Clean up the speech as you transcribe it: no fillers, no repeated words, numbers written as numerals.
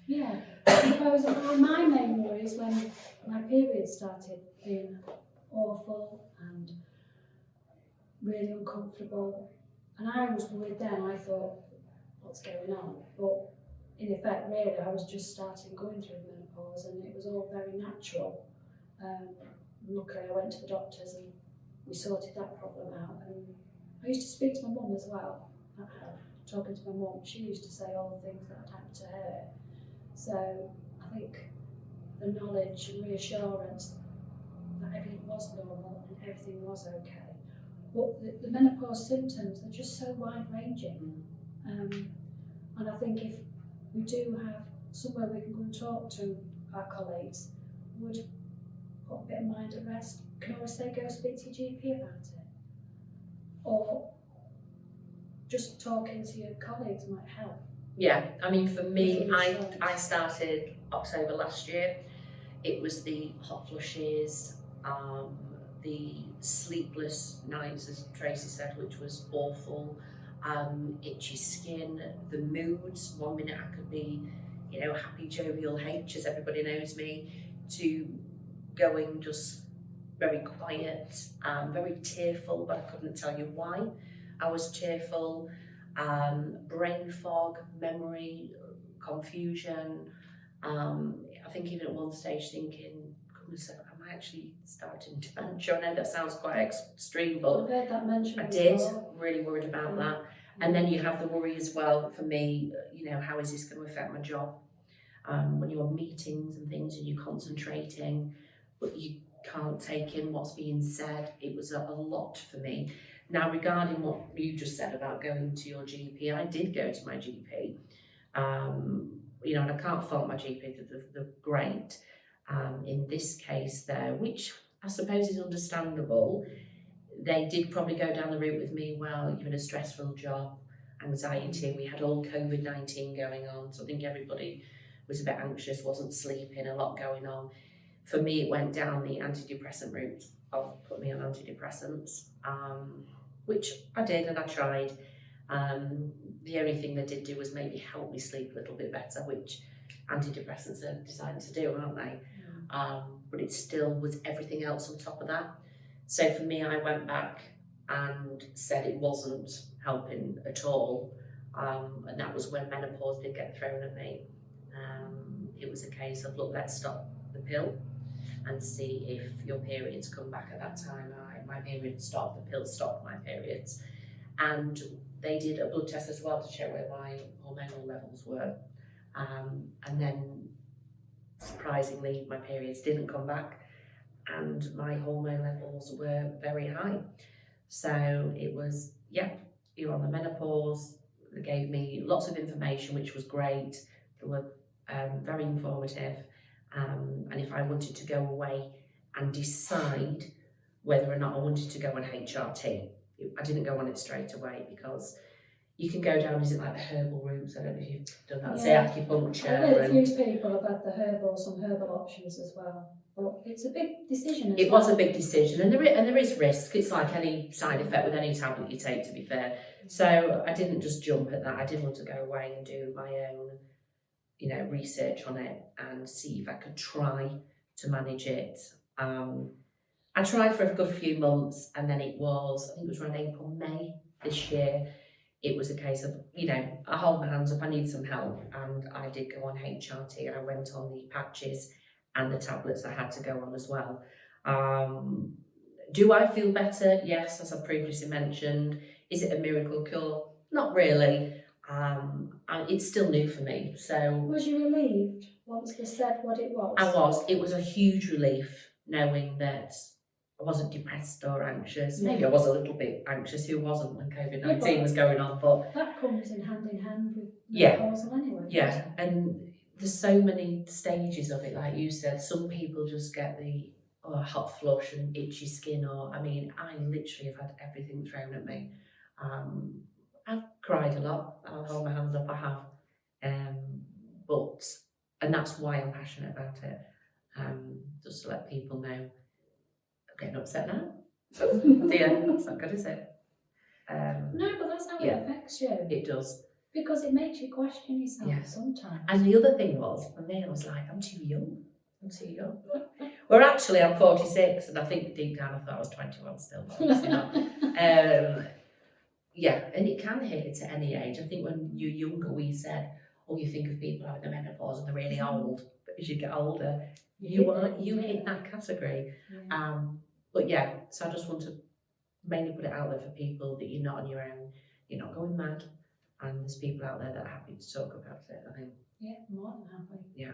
Yeah, I suppose my main worry is when my period started being awful and really uncomfortable. And I was worried then, I thought, what's going on? But in effect, really, I was just starting going through menopause and it was all very natural. Luckily, I went to the doctors and we sorted that problem out. And I used to speak to my mum as well. Talking to my mum, she used to say all the things that had happened to her. So I think the knowledge and reassurance that everything was normal and everything was okay. But the menopause symptoms are just so wide-ranging. And I think if we do have somewhere we can go and talk to our colleagues, would put a bit of mind at rest. You can always say, go speak to your GP about it. Or just talking to your colleagues might help. Yeah, I mean, for me, I started October last year. It was the hot flushes, the sleepless nights, as Tracy said, which was awful, itchy skin, the moods. 1 minute I could be, happy, jovial H, as everybody knows me, to going just very quiet, very tearful, but I couldn't tell you why I was tearful. Brain fog, memory, confusion. I think even at one stage thinking, goodness, am I actually starting dementia? I know that sounds quite extreme, but I've heard that mentioned. I did, really worried about that. And then you have the worry as well, for me, how is this going to affect my job? When you're on meetings and things and you're concentrating, but you can't take in what's being said, it was a lot for me. Now, regarding what you just said about going to your GP, I did go to my GP, and I can't fault my GP, they're great. In this case there, which I suppose is understandable, they did probably go down the route with me, well, you're in a stressful job, anxiety, we had all COVID-19 going on, so I think everybody was a bit anxious, wasn't sleeping, a lot going on. For me, it went down the antidepressant route of put me on antidepressants, which I did and I tried. The only thing they did do was maybe help me sleep a little bit better, which antidepressants are designed to do, aren't they? But it still was everything else on top of that. So for me, I went back and said it wasn't helping at all. And that was when menopause did get thrown at me. It was a case of, look, let's stop the pill and see if your periods come back. At that time. My period stopped, the pill stopped my periods. And they did a blood test as well to show where my hormonal levels were. And then, surprisingly, my periods didn't come back and my hormone levels were very high. So it was, you're on the menopause. They gave me lots of information, which was great. They were very informative. And if I wanted to go away and decide whether or not I wanted to go on HRT, I didn't go on it straight away because you can go down, is it like the herbal routes? I don't know if you've done that, say acupuncture. I've heard a few people have had some herbal options as well. But it's a big decision as well. It was a big decision, and there is risk. It's like any side effect with any tablet you take, to be fair. So I didn't just jump at that. I did want to go away and do my own, research on it and see if I could try to manage it. I tried for a good few months, and then I think it was around April, May this year. It was a case of, I hold my hands up, I need some help, and I did go on HRT. I went on the patches and the tablets I had to go on as well. Do I feel better? Yes, as I previously mentioned. Is it a miracle cure? Not really. It's still new for me. So was you relieved once they said what it was? I was. It was a huge relief knowing that I wasn't depressed or anxious. Maybe I was a little bit anxious. Who wasn't when COVID-19 was going on? But that comes in hand with menopausal anyway. Yeah, and there's so many stages of it. Like you said, some people just get the hot flush and itchy skin, I literally have had everything thrown at me. I've cried a lot. I'll hold my hands up, I have. And that's why I'm passionate about it. Just to let people know. I'm getting upset now. Yeah, that's not good, is it? No, but that's how it affects you. It does. Because it makes you question yourself Yeah. sometimes. And the other thing was, for me, I was like, I'm too young. Well, actually, I'm 46, and I think deep down I thought I was 21 still, but obviously not. Yeah, and it can hit it at any age. I think when you're younger, we said, oh, you think of people having the menopause and they're really old, but as you get older, you hit that category. Yeah. But yeah, so I just want to mainly put it out there for people that you're not on your own, you're not going mad, and there's people out there that are happy to talk about it, I think. Yeah, more than happy. Yeah.